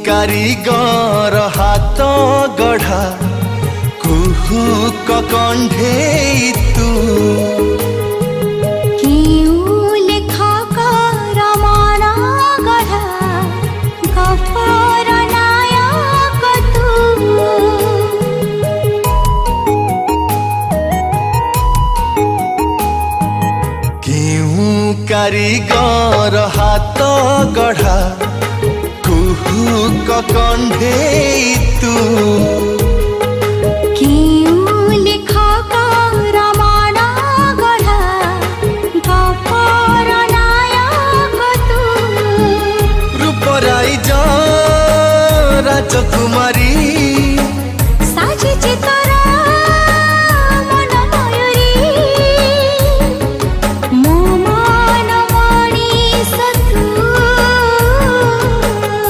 कारीगर हाथ गढ़ा कुहू कंढे तू कारीगर हाथ गढ़ा कुहू कंढे तू रूपराई राजकुमारी